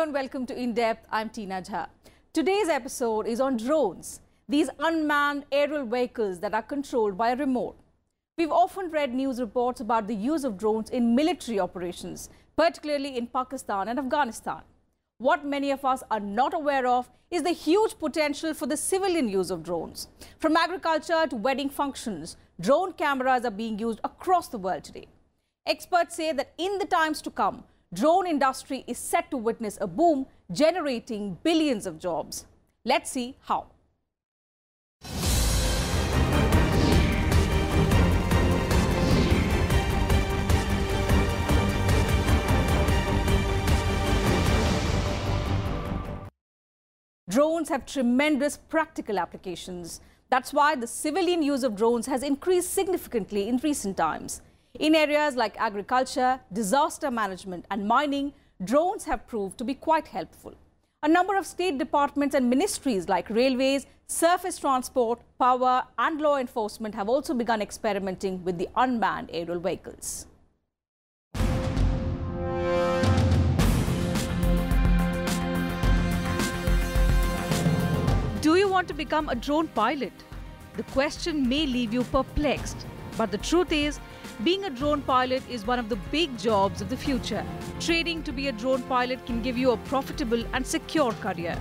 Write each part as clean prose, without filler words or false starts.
and welcome to In Depth. I'm Teena Jha. Today's episode is on drones, these unmanned aerial vehicles that are controlled by a remote. We've often read news reports about the use of drones in military operations, particularly in Pakistan and Afghanistan. What many of us are not aware of is the huge potential for the civilian use of drones. From agriculture to wedding functions, drone cameras are being used across the world today. Experts say that in the times to come, drone industry is set to witness a boom, generating billions of jobs. Let's see how. Drones have tremendous practical applications. That's why the civilian use of drones has increased significantly in recent times. In areas like agriculture, disaster management and mining, drones have proved to be quite helpful. A number of state departments and ministries like railways, surface transport, power and law enforcement have also begun experimenting with the unmanned aerial vehicles. Do you want to become a drone pilot? The question may leave you perplexed, but the truth is, being a drone pilot is one of the big jobs of the future. Training to be a drone pilot can give you a profitable and secure career.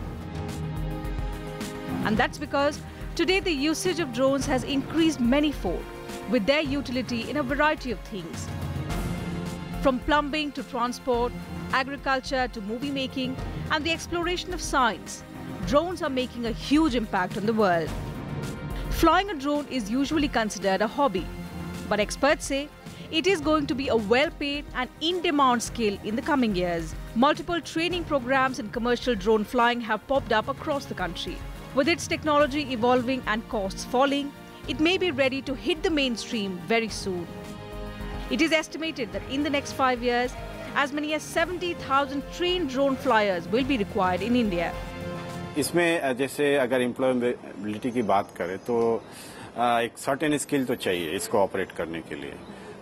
And that's because today the usage of drones has increased manyfold, with their utility in a variety of things. From plumbing to transport, agriculture to movie making, and the exploration of science, drones are making a huge impact on the world. Flying a drone is usually considered a hobby, but experts say it is going to be a well-paid and in-demand skill in the coming years. Multiple training programs in commercial drone flying have popped up across the country. With its technology evolving and costs falling, it may be ready to hit the mainstream very soon. It is estimated that in the next 5 years, as many as 70,000 trained drone flyers will be required in India. इसमें जैसे अगर employability की बात करें तो एक certain skill तो चाहिए इसको ऑपरेट करने के लिए।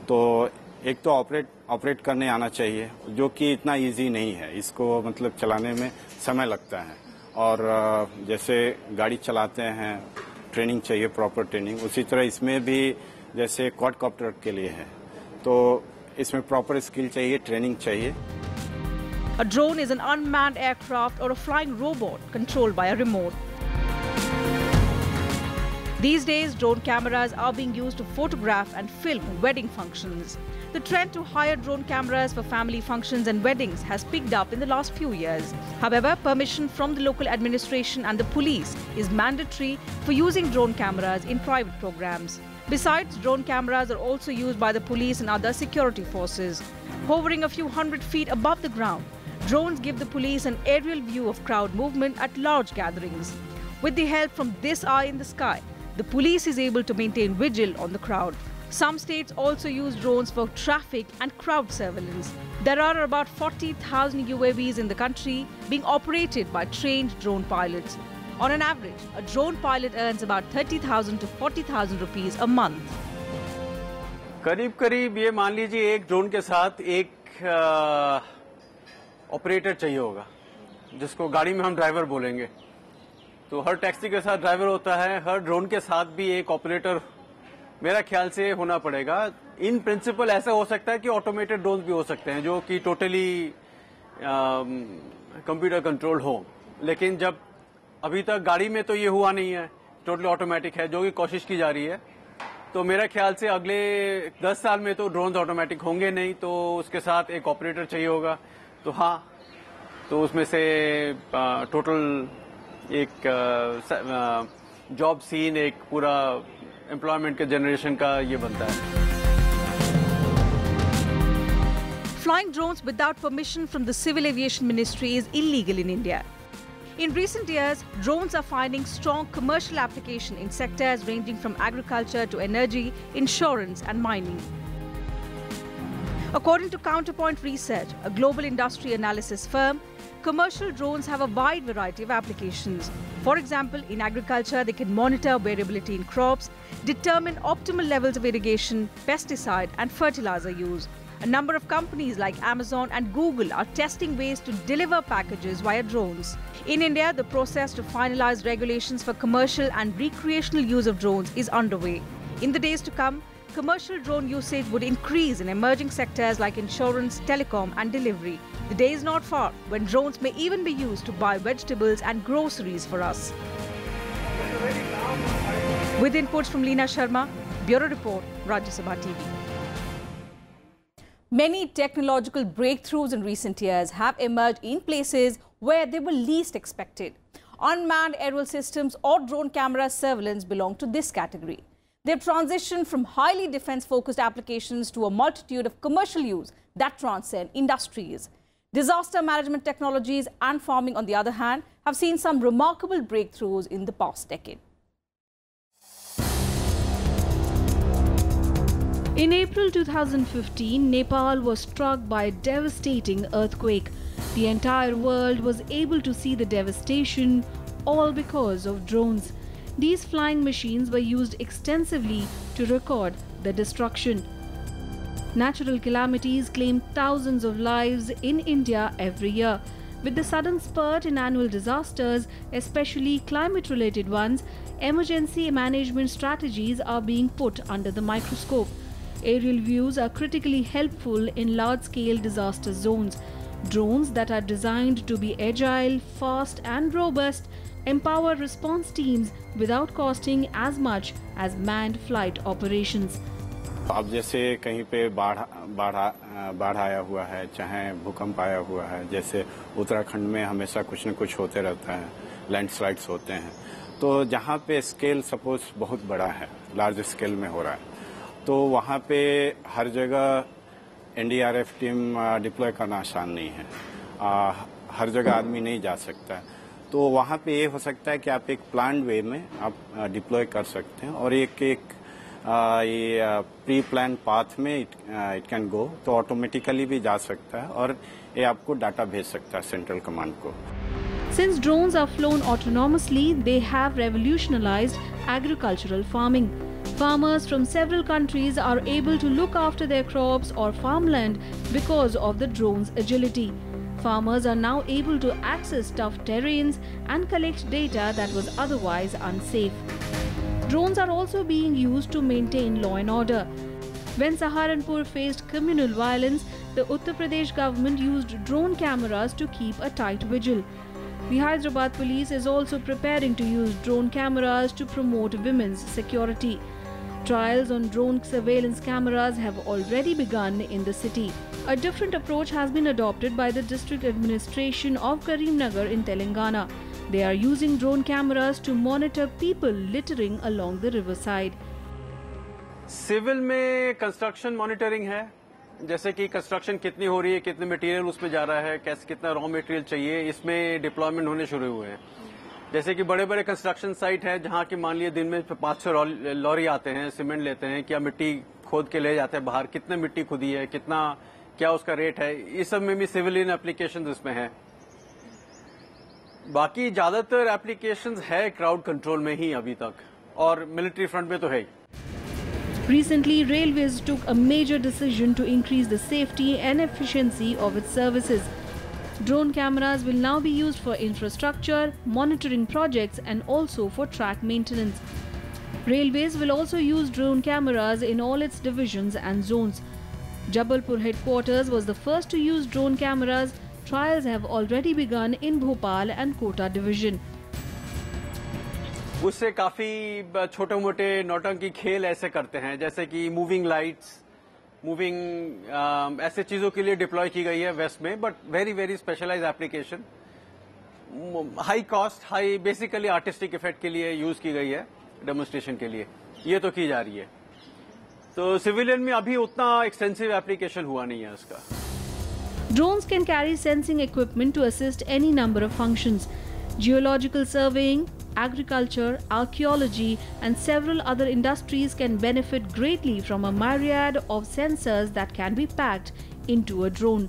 तो एक तो ऑपरेट करने आना चाहिए, जो कि इतना इजी नहीं है। इसको मतलब चलाने में समय लगता है और जैसे गाड़ी चलाते हैं ट्रेनिंग चाहिए, प्रॉपर ट्रेनिंग, उसी तरह इसमें भी जैसे क्वाडकॉप्टर के लिए है तो इसमें प्रॉपर स्किल चाहिए, ट्रेनिंग चाहिए। A drone is an unmanned aircraft or a flying robot controlled by a remote. These days, drone cameras are being used to photograph and film wedding functions. The trend to hire drone cameras for family functions and weddings has picked up in the last few years. However, permission from the local administration and the police is mandatory for using drone cameras in private programs. Besides, drone cameras are also used by the police and other security forces. Hovering a few hundred feet above the ground, drones give the police an aerial view of crowd movement at large gatherings. With the help from this eye in the sky, the police is able to maintain vigil on the crowd. Some states also use drones for traffic and crowd surveillance. There are about 40,000 UAVs in the country being operated by trained drone pilots. On an average, a drone pilot earns about 30,000 to 40,000 rupees a month. करीब ये मान लीजिए एक drone के साथ एक operator चाहिए होगा, जिसको गाड़ी में हम ड्राइवर बोलेंगे। तो हर टैक्सी के साथ ड्राइवर होता है, हर ड्रोन के साथ भी एक ऑपरेटर मेरा ख्याल से होना पड़ेगा। इन प्रिंसिपल ऐसा हो सकता है कि ऑटोमेटेड ड्रोन भी हो सकते हैं जो कि टोटली कंप्यूटर कंट्रोल्ड हो, लेकिन जब अभी तक गाड़ी में तो ये हुआ नहीं है, टोटली ऑटोमेटिक है, जो कि कोशिश की जा रही है। तो मेरा ख्याल से अगले 10 साल में तो ड्रोन्स ऑटोमेटिक होंगे नहीं, तो उसके साथ एक ऑपरेटर चाहिए होगा। तो हाँ, तो उसमें से टोटल एक जॉब सीन, एक पूरा एम्प्लॉयमेंट के जनरेशन का ये बनता है। Flying drones without permission from the Civil Aviation Ministry is illegal in India. In recent years, drones are finding strong commercial application in sectors ranging from agriculture to energy, insurance and mining. According to Counterpoint Research, a global industry analysis firm, commercial drones have a wide variety of applications. For example, in agriculture, they can monitor variability in crops, determine optimal levels of irrigation, pesticide and fertilizer use. A number of companies like Amazon and Google are testing ways to deliver packages via drones. In India, the process to finalize regulations for commercial and recreational use of drones is underway. In the days to come, commercial drone usage would increase in emerging sectors like insurance, telecom and delivery. The day is not far when drones may even be used to buy vegetables and groceries for us. With inputs from Leena Sharma, Bureau Report, Rajya Sabha TV. Many technological breakthroughs in recent years have emerged in places where they were least expected. Unmanned aerial systems or drone camera surveillance belong to this category. They've transitioned from highly defense-focused applications to a multitude of commercial use that transcend industries. Disaster management technologies and farming, on the other hand, have seen some remarkable breakthroughs in the past decade. In April 2015, Nepal was struck by a devastating earthquake. The entire world was able to see the devastation, all because of drones. These flying machines were used extensively to record the destruction. Natural calamities claim thousands of lives in India every year. With the sudden spurt in annual disasters, especially climate-related ones, emergency management strategies are being put under the microscope. Aerial views are critically helpful in large-scale disaster zones. Drones that are designed to be agile, fast and robust empower response teams without costing as much as manned flight operations. अब जैसे कहीं पे बाढ़ आया हुआ है, चाहे भूकंप आया हुआ है, जैसे उत्तराखंड में हमेशा कुछ न कुछ होते रहता है, लैंडस्लाइड्स होते हैं, तो जहाँ पे स्केल सपोज बहुत बड़ा है, लार्ज स्केल में हो रहा है, तो वहाँ पे हर जगह एनडीआरएफ टीम डिप्लॉय करना आसान नहीं है, हर जगह आदमी नहीं जा सकता है, तो वहाँ पे ये हो सकता है कि आप एक प्लान्ड वे में आप डिप्लॉय कर सकते हैं और एक ये प्री प्लान पाथ में इट कैन गो, तो ऑटोमेटिकली भी जा सकता है और ये आपको डाटा भेज सकता है सेंट्रल कमांड को. Since drones are flown autonomously, they have revolutionized agricultural farming. Farmers from several countries are able to look after their crops or farmland because of the drone's agility. Farmers are now able to access tough terrains and collect data that was otherwise unsafe. Drones are also being used to maintain law and order. When Saharanpur faced communal violence, the Uttar Pradesh government used drone cameras to keep a tight vigil. The Hyderabad police is also preparing to use drone cameras to promote women's security. Trials on drone surveillance cameras have already begun in the city. A different approach has been adopted by the district administration of Karimnagar in Telangana. They are using drone cameras to monitor people littering along the riverside. Civil में construction monitoring है, जैसे कि construction कितनी हो रही है, कितने material उसमें जा रहा है, कैसे कितना रॉ मटेरियल चाहिए, इसमें डिप्लॉयमेंट होने शुरू हुए हैं. जैसे कि बड़े बड़े कंस्ट्रक्शन साइट है जहां की मान लिए दिन में 500 लॉरी आते हैं, सीमेंट लेते हैं, क्या मिट्टी खोद के ले जाते हैं बाहर, कितने मिट्टी खुदी है, कितना क्या उसका रेट है, इस सब में भी सिविलियन एप्लीकेशन इसमें है. बाकी ज्यादातर एप्लीकेशंस है क्राउड कंट्रोल में ही अभी तक, और मिलिट्री फ्रंट में तो है. Recently, Railways took a major decision to increase the safety and efficiency of its services. Drone cameras will now be used for infrastructure, monitoring projects and also for track maintenance. Railways will also use drone cameras in all its divisions and zones. Jabalpur headquarters was the first to use drone cameras. Trials have already begun in Bhopal and Kota division. उससे काफी छोटे मोटे नौटंकी खेल ऐसे करते हैं, जैसे कि मूविंग लाइट्स, मूविंग ऐसे चीजों के लिए डिप्लॉय की गई है वेस्ट में, but very very specialized application, high cost, high basically artistic effect के लिए यूज की गई है, डेमोन्स्ट्रेशन के लिए ये तो की जा रही है. तो सिविलियन में अभी उतना एक्सटेंसिव एप्लीकेशन हुआ नहीं है उसका. Drones can carry sensing equipment to assist any number of functions. Geological surveying, agriculture, archaeology and several other industries can benefit greatly from a myriad of sensors that can be packed into a drone.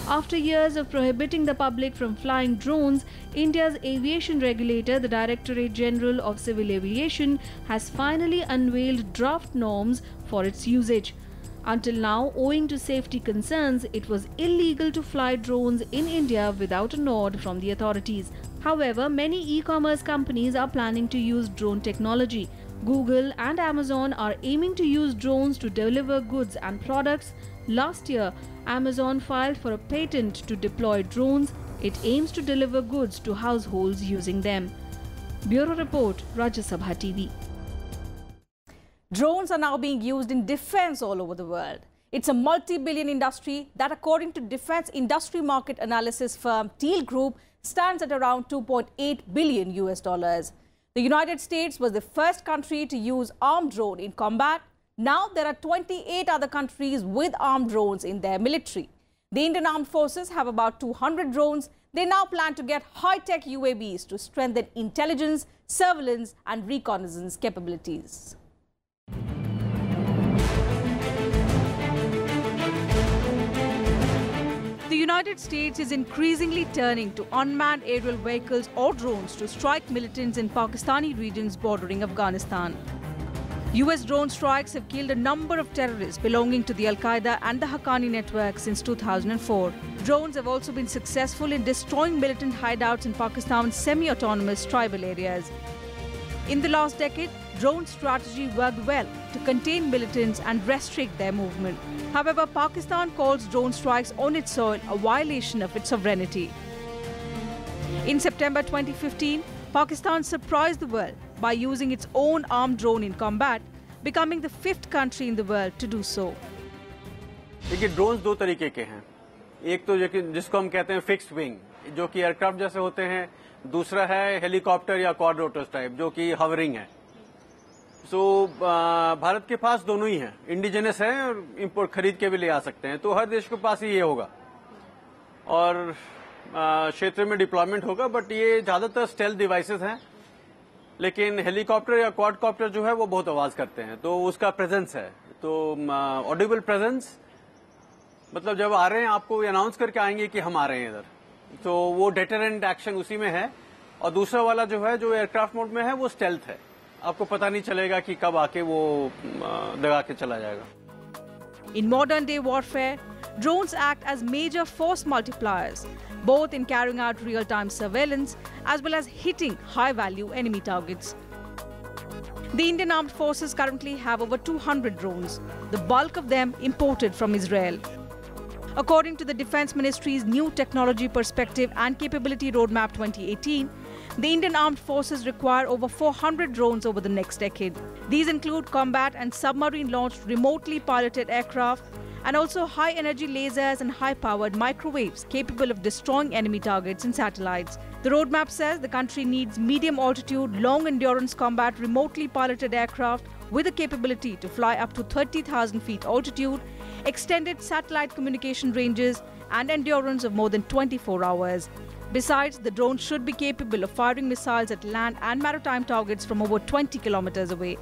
After years of prohibiting the public from flying drones, India's aviation regulator, the Directorate General of Civil Aviation, has finally unveiled draft norms for its usage. Until now, owing to safety concerns, it was illegal to fly drones in India without a nod from the authorities. However, many e-commerce companies are planning to use drone technology. Google and Amazon are aiming to use drones to deliver goods and products. Last year, Amazon filed for a patent to deploy drones. It aims to deliver goods to households using them. Bureau Report, Rajya Sabha TV. Drones are now being used in defense all over the world. It's a multi-billion industry that, according to defense industry market analysis firm Teal Group, stands at around $2.8 billion US. The United States was the first country to use armed drone in combat. Now there are 28 other countries with armed drones in their military. The Indian Armed Forces have about 200 drones. They now plan to get high-tech UAVs to strengthen intelligence, surveillance and reconnaissance capabilities. The United States is increasingly turning to unmanned aerial vehicles or drones to strike militants in Pakistani regions bordering Afghanistan. US drone strikes have killed a number of terrorists belonging to the Al-Qaeda and the Haqqani network since 2004. Drones have also been successful in destroying militant hideouts in Pakistan's semi-autonomous tribal areas. In the last decade, drone strategy worked well to contain militants and restrict their movement. However, Pakistan calls drone strikes on its soil a violation of its sovereignty. In September 2015, Pakistan surprised the world by using its own armed drone in combat, becoming the 5th country in the world to do so. देखिए, drones दो तरीके के हैं। एक तो जिसको हम कहते हैं फिक्स्ड विंग, जो कि एयरक्राफ्ट जैसे होते हैं। दूसरा है हेलीकॉप्टर या क्वाड रोटर्स टाइप, जो कि हवरिंग है। भारत के पास दोनों ही हैं, इंडिजिनस है और इंपोर्ट खरीद के भी ले आ सकते हैं। तो हर देश के पास ही ये होगा और क्षेत्र में डिप्लॉयमेंट होगा, बट ये ज्यादातर स्टेल्थ डिवाइसेस हैं। लेकिन हेलीकॉप्टर या क्वाडकॉप्टर जो है वो बहुत आवाज करते हैं, तो उसका प्रेजेंस है। तो ऑडिबल प्रेजेंस मतलब जब आ रहे हैं आपको अनाउंस करके आएंगे कि हम आ रहे हैं इधर, तो वो डेटरेंट एक्शन उसी में है। और दूसरा वाला जो है, जो एयरक्राफ्ट मोड में है, वो स्टेल्थ है। आपको पता नहीं चलेगा कि कब आके वो दगा के चला जाएगा। In modern day warfare, drones act as major force multipliers, both in carrying out real-time surveillance as well as hitting high-value enemy targets. The Indian Armed Forces currently have over 200 drones, the bulk of them imported from Israel. According to the Defense Ministry's New Technology Perspective and Capability Roadmap 2018, the Indian Armed Forces require over 400 drones over the next decade. These include combat and submarine-launched remotely piloted aircraft, and also high-energy lasers and high-powered microwaves capable of destroying enemy targets and satellites. The roadmap says the country needs medium-altitude, long-endurance combat remotely piloted aircraft with the capability to fly up to 30,000 feet altitude, extended satellite communication ranges, and endurance of more than 24 hours. Besides, the drone should be capable of firing missiles at land and maritime targets from over 20 kilometers away.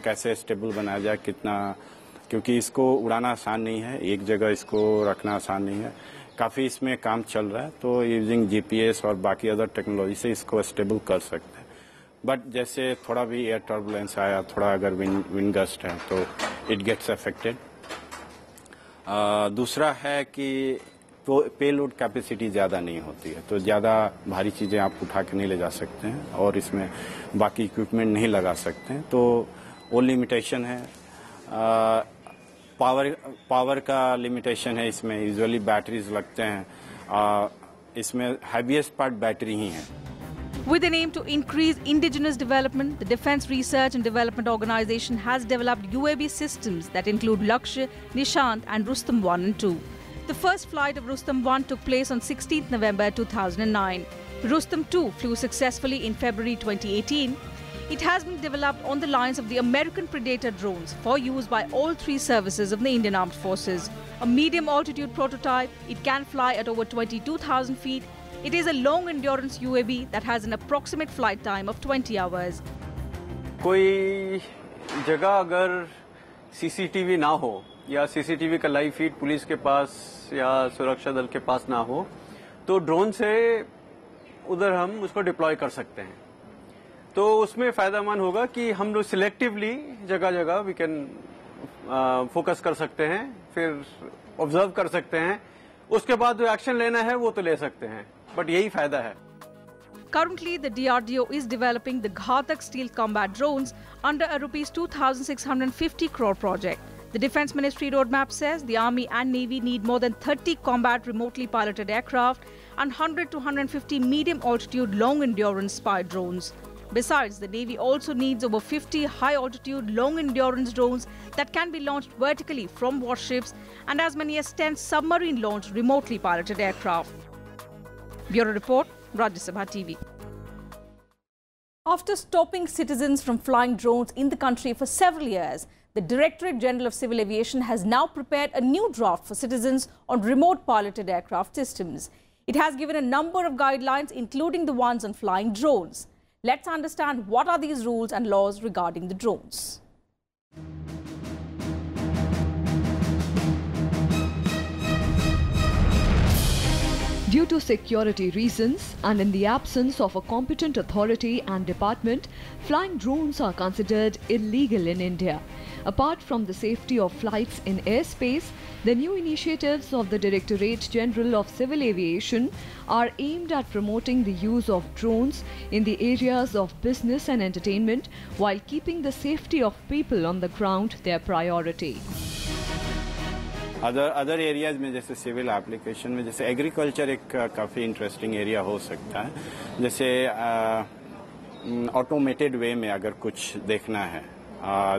कैसे stable बनाया जाए, कितना, क्योंकि इसको उड़ाना आसान नहीं है, एक जगह इसको रखना आसान नहीं है। काफ़ी इसमें काम चल रहा है, तो यूजिंग जीपीएस और बाकी अदर टेक्नोलॉजी से इसको स्टेबल कर सकते हैं। बट जैसे थोड़ा भी एयर टर्बुलेंस आया, थोड़ा अगर विंड गस्ट है, तो इट गेट्स अफेक्टेड। दूसरा है कि पेलोड कैपेसिटी ज़्यादा नहीं होती है, तो ज़्यादा भारी चीज़ें आप उठा के नहीं ले जा सकते हैं और इसमें बाकी इक्विपमेंट नहीं लगा सकते हैं, तो वो लिमिटेशन है। पावर का लिमिटेशन है इसमें, यूजुअली बैटरीज लगते हैं, इसमें हैवीएस्ट पार्ट बैटरी ही है। With an aim to increase indigenous development, the Defence Research and Development Organisation has developed UAV systems that include Lakshya, Nishant and Rustam 1 and 2. The first flight of Rustam 1 took place on 16th November 2009. Rustam 2 flew successfully in February 2018. It has been developed on the lines of the American Predator drones for use by all three services of the Indian Armed Forces. A medium-altitude prototype, it can fly at over 22,000 feet. It is a long-endurance UAV that has an approximate flight time of 20 hours. कोई जगह अगर CCTV ना हो या CCTV का live feed police के पास या सुरक्षा दल के पास ना हो, तो ड्रोन से उधर हम उसको डिप्लॉय कर सकते हैं। तो उसमें फायदामंद होगा कि हम लोग सिलेक्टिवली जगह जगह वी कैन फोकस कर सकते हैं, फिर ऑब्जर्व कर सकते हैं, उसके बाद जो एक्शन लेना है वो तो ले सकते हैं, बट यही फायदा है। Currently, the DRDO is developing the Ghatak stealth combat drones under a Rs 2,650 crore project. The Defence Ministry roadmap says the Army and Navy need more than 30 combat remotely piloted aircraft and 100 to 150 medium-altitude long-endurance spy drones. Besides, the Navy also needs over 50 high-altitude long-endurance drones that can be launched vertically from warships and as many as 10 submarine-launched remotely piloted aircraft. Bureau Report, Rajya Sabha TV. After stopping citizens from flying drones in the country for several years, the Directorate General of Civil Aviation has now prepared a new draft for citizens on remote piloted aircraft systems. It has given a number of guidelines, including the ones on flying drones. Let's understand what are these rules and laws regarding the drones. Due to security reasons and in the absence of a competent authority and department, flying drones are considered illegal in India. Apart from the safety of flights in airspace, the new initiatives of the Directorate General of Civil Aviation are aimed at promoting the use of drones in the areas of business and entertainment while keeping the safety of people on the ground their priority. Other areas में जैसे civil application में जैसे agriculture एक काफ़ी interesting area हो सकता है, जैसे ऑटोमेटेड वे में अगर कुछ देखना है,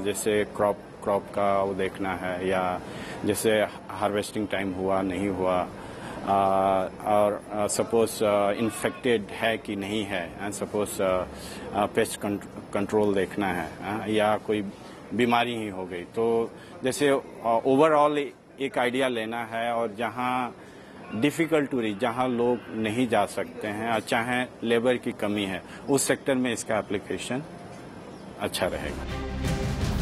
जैसे क्रॉप का वो देखना है, या जैसे हार्वेस्टिंग टाइम हुआ नहीं हुआ, और सपोज इन्फेक्टेड है कि नहीं है, एंड सपोज पेस्ट कंट्रोल देखना है, या कोई बीमारी ही हो गई, तो जैसे ओवरऑल एक आइडिया लेना है, और जहां डिफिकल्ट टू रीच, जहां लोग नहीं जा सकते हैं, चाहे लेबर की कमी है, उस सेक्टर में इसका एप्लीकेशन अच्छा रहेगा.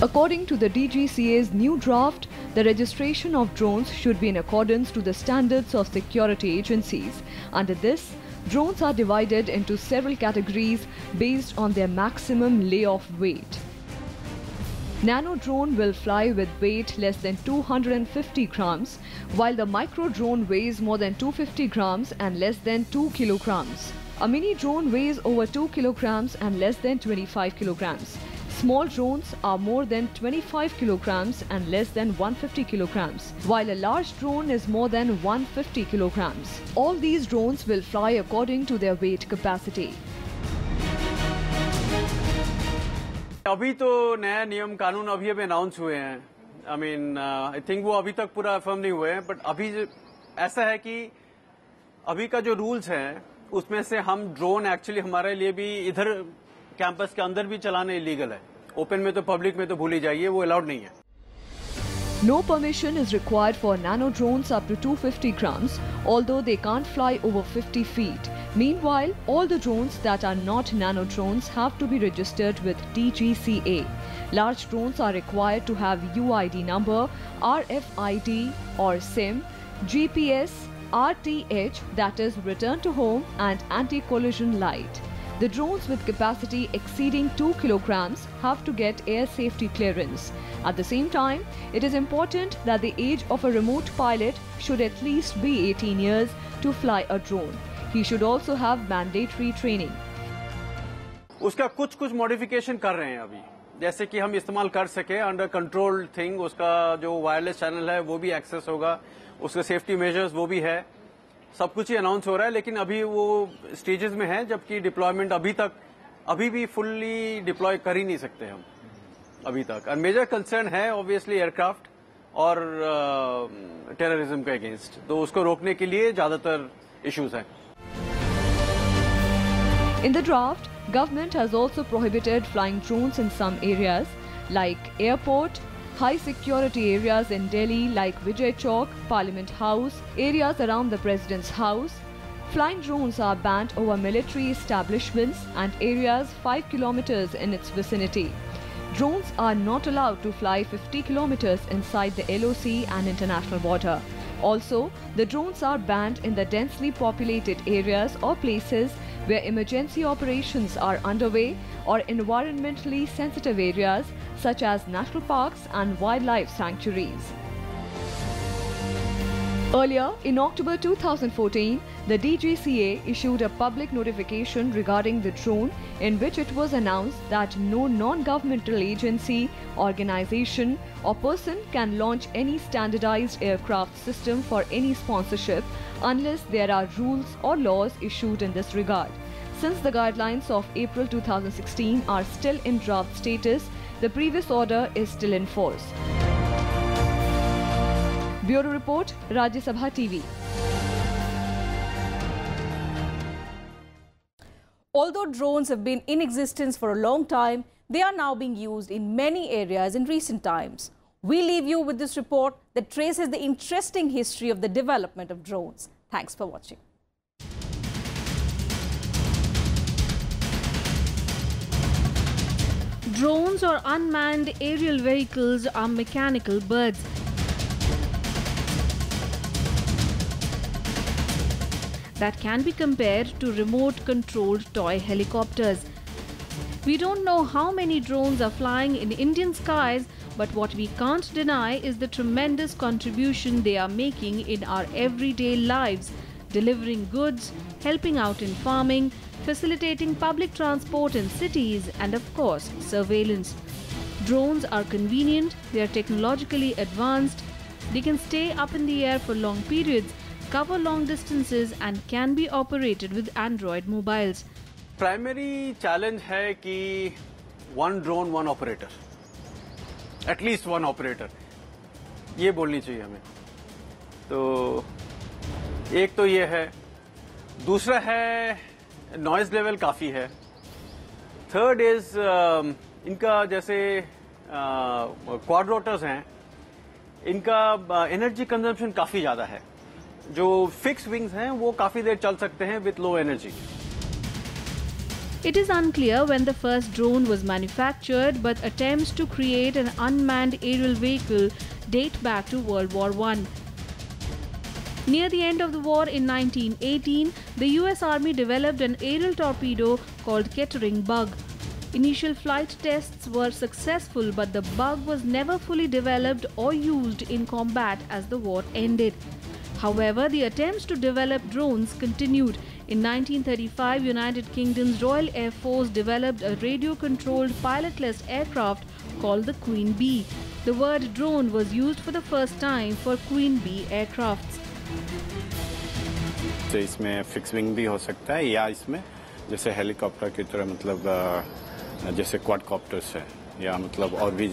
According to the DGCA's new draft, the registration of drones should be in accordance to the standards of security agencies. Under this, drones are divided into several categories based on their maximum layoff weight. Nano drone will fly with weight less than 250 grams, while the micro drone weighs more than 250 grams and less than 2 kilograms. A mini drone weighs over 2 kilograms and less than 25 kilograms. Small drones are more than 25 kilograms and less than 150 kilograms, while a large drone is more than 150 kilograms. All these drones will fly according to their weight capacity. अभी तो नया नियम कानून अभी announce हुए हैं. I think वो अभी तक पूरा फर्म नहीं हुए हैं, बट अभी ऐसा है कि अभी का जो रूल्स हैं उसमें से हम ड्रोन एक्चुअली हमारे लिए भी इधर कैंपस के अंदर भी चलाना इलीगल है. ओपन में तो पब्लिक में तो भूल ही जाइए, वो अलाउड नहीं है. No permission is required for nano drones up to 250 grams, although they can't fly over 50 feet. Meanwhile, all the drones that are not nano drones have to be registered with DGCA. Large drones are required to have UID number, RFID or SIM, GPS, RTH, that is return to home, and anti-collision light. The drones with capacity exceeding 2 kilograms have to get air safety clearance. At the same time, it is important that the age of a remote pilot should at least be 18 years to fly a drone. He should also have mandatory training. उसका कुछ modification कर रहे हैं अभी, जैसे कि हम इस्तेमाल कर सके अंडर कंट्रोल्ड थिंग. उसका जो वायरलेस चैनल है वो भी एक्सेस होगा, उसके सेफ्टी मेजर्स वो भी है, सब कुछ ही अनाउंस हो रहा है. लेकिन अभी वो स्टेजेस में है, जबकि डिप्लॉयमेंट अभी भी फुल्ली डिप्लॉय कर ही नहीं सकते हम अभी तक. और मेजर कंसर्न है ऑब्वियसली एयरक्राफ्ट और टेररिज्म के अगेंस्ट, तो उसको रोकने के लिए ज्यादातर इश्यूज हैं. In the draft, government has also prohibited flying drones in some areas like airport, high security areas in Delhi like Vijay Chowk, Parliament House, areas around the President's house. Flying drones are banned over military establishments and areas 5 kilometers in its vicinity. Drones are not allowed to fly 50 kilometers inside the LOC and international border. Also, the drones are banned in the densely populated areas or places where emergency operations are underway, or environmentally sensitive areas such as national parks and wildlife sanctuaries. Earlier, in October 2014, the DGCA issued a public notification regarding the drone in which it was announced that no non-governmental agency, organization or person can launch any standardized aircraft system for any sponsorship unless there are rules or laws issued in this regard. Since the guidelines of April 2016 are still in draft status, the previous order is still in force. Bureau Report, Rajya Sabha TV. Although drones have been in existence for a long time, they are now being used in many areas in recent times. We leave you with this report that traces the interesting history of the development of drones. Thanks for watching. Drones or unmanned aerial vehicles are mechanical birds. That can be compared to remote-controlled toy helicopters. We don't know how many drones are flying in Indian skies, but what we can't deny is the tremendous contribution they are making in our everyday lives, delivering goods, helping out in farming, facilitating public transport in cities, and of course, surveillance. Drones are convenient, they are technologically advanced, they can stay up in the air for long periods, cover long distances and can be operated with Android mobiles. Primary challenge है कि one drone one operator, at least one operator, ये बोलनी चाहिए हमें. तो एक तो ये है, दूसरा है noise level काफी है. Third is इनका जैसे quadrotors हैं, इनका energy consumption काफी ज़्यादा है. जो फिक्स विंग्स हैं वो काफी देर चल सकते हैं with low energy. It is unclear when the first drone was manufactured, but attempts to create an unmanned aerial vehicle date back to World War I. Near the end of the war in 1918, the US Army developed an aerial torpedo called Kettering bug. Initial flight tests were successful, but the bug was never fully developed or used in combat as the war ended. However, the attempts to develop drones continued. In 1935, United Kingdom's Royal Air Force developed a radio-controlled pilotless aircraft called the Queen Bee. The word drone was used for the first time for Queen Bee aircrafts. तो इसमें fix wing भी हो सकता है या इसमें जैसे helicopter की तरह मतलब जैसे क्वाडकॉप्टर्स है या मतलब और भी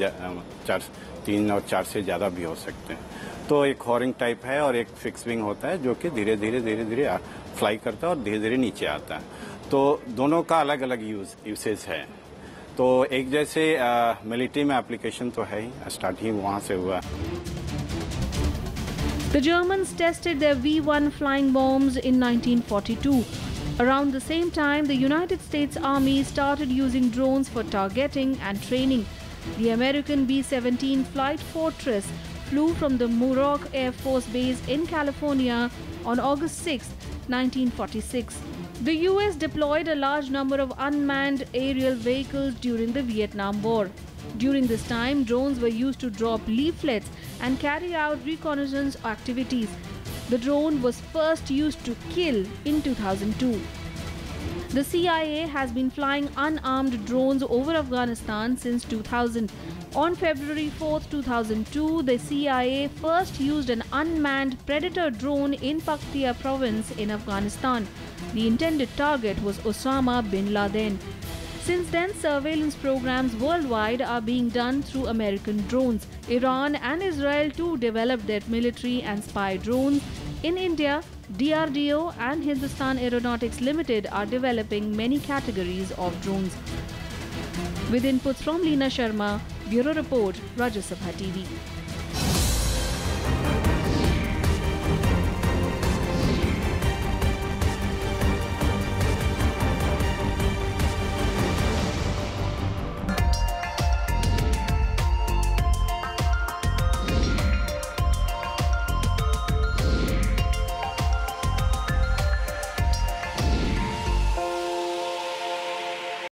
3 और 4 से ज़्यादा भी हो सकते हैं. तो एक हॉरिंग टाइप है और एक फिक्स विंग होता है जो कि धीरे धीरे फ्लाई करता है और धीरे धीरे नीचे आता है. तो दोनों का अलग अलग यूसेज है. तो एक जैसे मिलिट्री में एप्लीकेशन तो है ही, स्टार्टिंग वहाँ से हुआ. The Germans tested their V-1 flying bombs in 1942. Around the same time, the United States Army started using drones for targeting and training. The American B-17 Flight Fortress flew from the Muroc Air Force Base in California on August 6, 1946. The US deployed a large number of unmanned aerial vehicles during the Vietnam War. During this time, drones were used to drop leaflets and carry out reconnaissance activities. The drone was first used to kill in 2002. The CIA has been flying unarmed drones over Afghanistan since 2000. On February 4, 2002, the CIA first used an unmanned Predator drone in Paktia province in Afghanistan. The intended target was Osama bin Laden. Since then, surveillance programs worldwide are being done through American drones. Iran and Israel too developed their military and spy drones. In India, DRDO and Hindustan Aeronautics Limited are developing many categories of drones. With inputs from Leena Sharma, Bureau Report, Rajya Sabha TV.